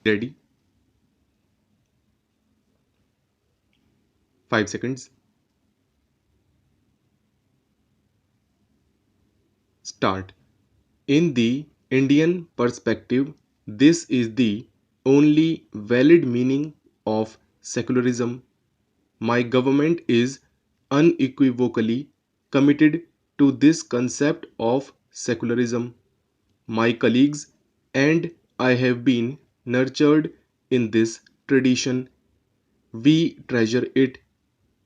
Ready? 5 seconds. Start. In the Indian perspective, this is the only valid meaning of secularism. My government is unequivocally committed to this concept of secularism. My colleagues and I have been nurtured in this tradition. We treasure it.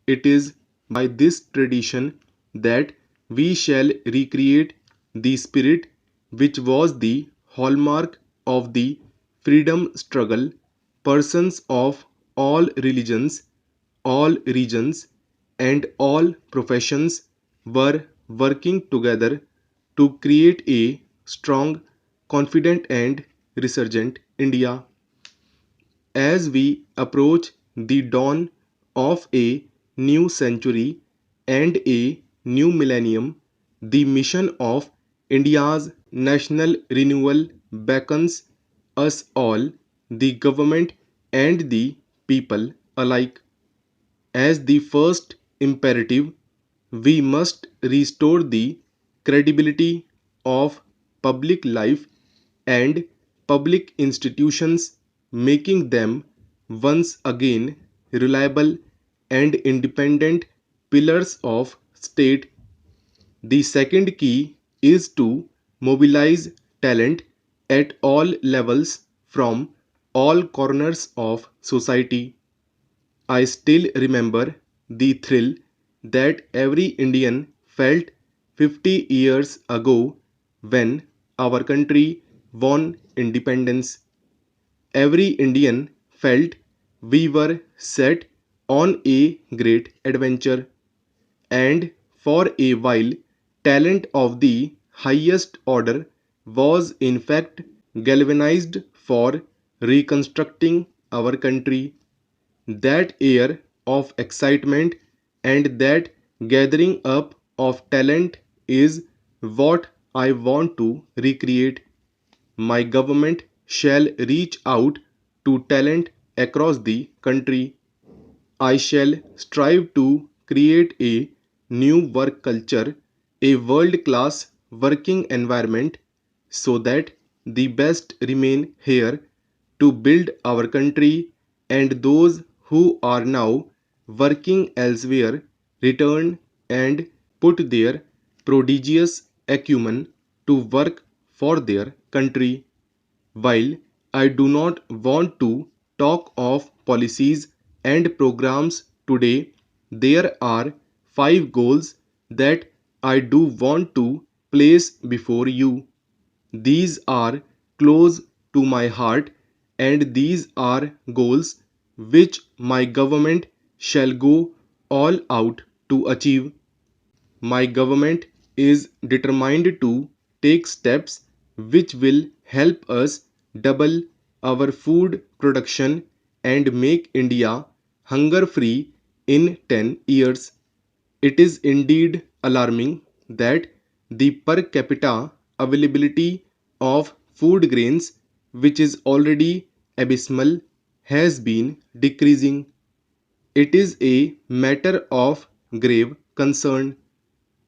It is by this tradition that we shall recreate the spirit which was the hallmark of the freedom struggle. Persons of all religions, all regions, and all professions were working together to create a strong, confident, and resurgent India. As we approach the dawn of a new century and a new millennium, the mission of India's national renewal beckons us all, the government and the people alike. As the first imperative, we must restore the credibility of public life and public institutions, making them once again reliable and independent pillars of state. The second key is to mobilize talent at all levels from all corners of society. I still remember the thrill that every Indian felt 50 years ago when our country won independence. Every Indian felt we were set on a great adventure, and for a while, talent of the highest order was in fact galvanized for reconstructing our country. That air of excitement and that gathering up of talent is what I want to recreate. My government shall reach out to talent across the country. I shall strive to create a new work culture, a world class working environment, so that the best remain here to build our country, and those who are now working elsewhere return and put their prodigious acumen to work for their country. While I do not want to talk of policies and programs today, there are five goals that I do want to place before you. These are close to my heart, and these are goals which my government shall go all out to achieve. My government is determined to take steps which will help us double our food production and make India hunger free in 10 years. It is indeed alarming that the per capita availability of food grains, which is already abysmal, has been decreasing. It is a matter of grave concern.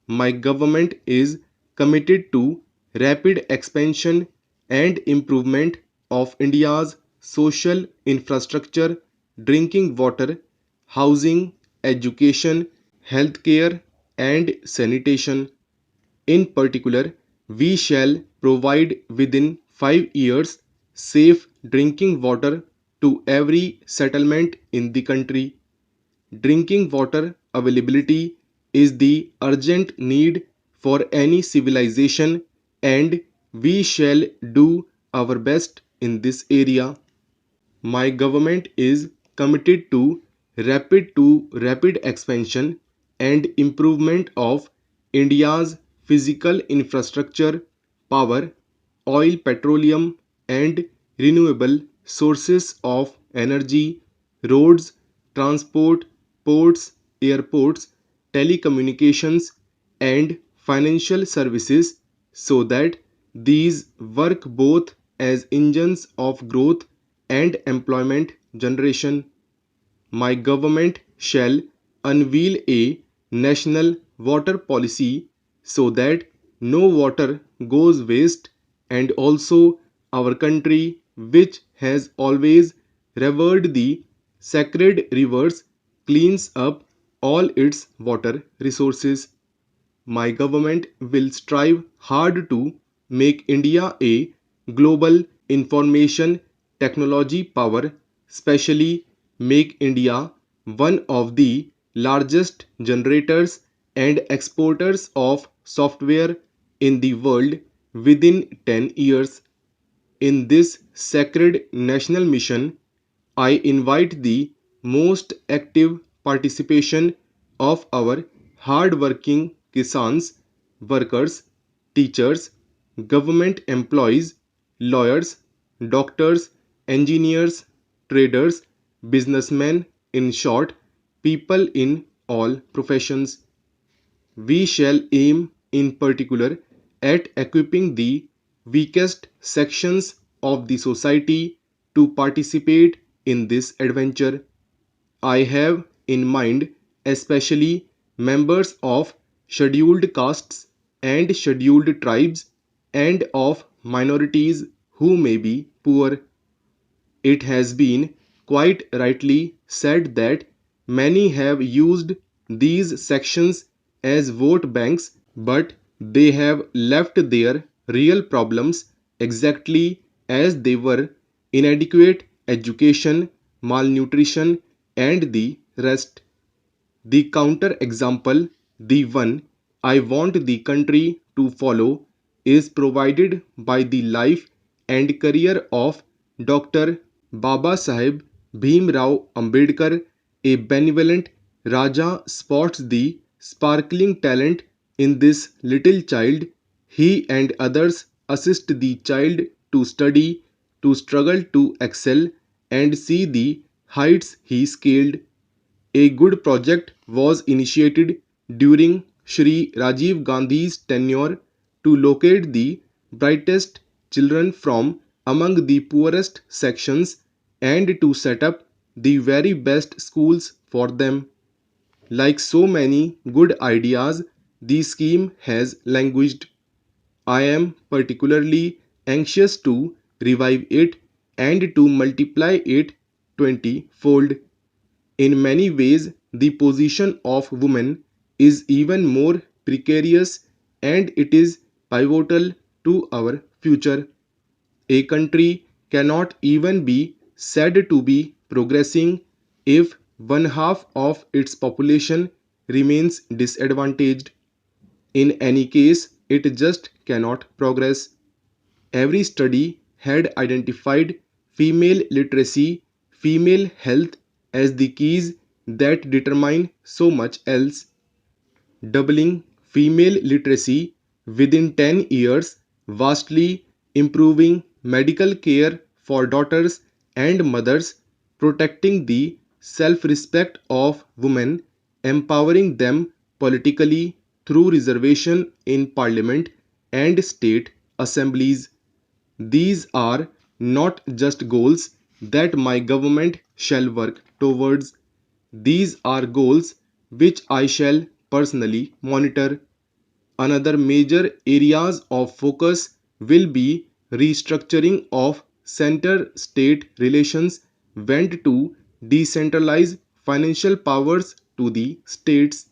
My government is committed to rapid expansion and improvement of India's social infrastructure, drinking water, housing, education, healthcare, and sanitation. In particular, we shall provide within 5 years safe drinking water to every settlement in the country. Drinking water availability is the urgent need for any civilization, and we shall do our best in this area. My government is committed to rapid expansion and improvement of India's physical infrastructure, power, oil, petroleum, and renewable sources of energy, roads, transport, ports, airports, telecommunications, and financial services, so that these work both as engines of growth and employment generation. My government shall unveil a national water policy so that no water goes waste, and also our country, which has always revered the sacred rivers, cleans up all its water resources. My government will strive hard to make India a global information technology power, especially make India one of the largest generators and exporters of software in the world within 10 years. In this sacred national mission, I invite the most active participation of our hard-working Kisans, workers, teachers, government employees, lawyers, doctors, engineers, traders, businessmen, in short, people in all professions. We shall aim in particular at equipping the weakest sections of the society to participate in this adventure. I have in mind especially members of scheduled castes and scheduled tribes and of minorities who may be poor. It has been quite rightly said that many have used these sections as vote banks, but they have left their real problems exactly as they were: inadequate education, malnutrition, and the rest. The counter example, the one I want the country to follow, is provided by the life and career of Dr. Baba Sahib Bhimrao Ambedkar. A benevolent Raja spots the sparkling talent in this little child. He and others assist the child to study, to struggle to excel, and see the heights he scaled. A good project was initiated during Shri Rajiv Gandhi's tenure to locate the brightest children from among the poorest sections and to set up the very best schools for them. Like so many good ideas, the scheme has languished. I am particularly anxious to revive it and to multiply it 20-fold. In many ways, the position of women is even more precarious, and it is pivotal to our future. A country cannot even be said to be progressing if one half of its population remains disadvantaged. In any case, it just cannot progress. Every study had identified female literacy, female health as the keys that determine so much else. Doubling female literacy within 10 years, vastly improving medical care for daughters and mothers, protecting the self respect of women, empowering them politically through reservation in parliament and state assemblies. These are not just goals that my government shall work towards. These are goals which I shall personally monitor. Another major areas of focus will be restructuring of center-state relations, went to decentralize financial powers to the states.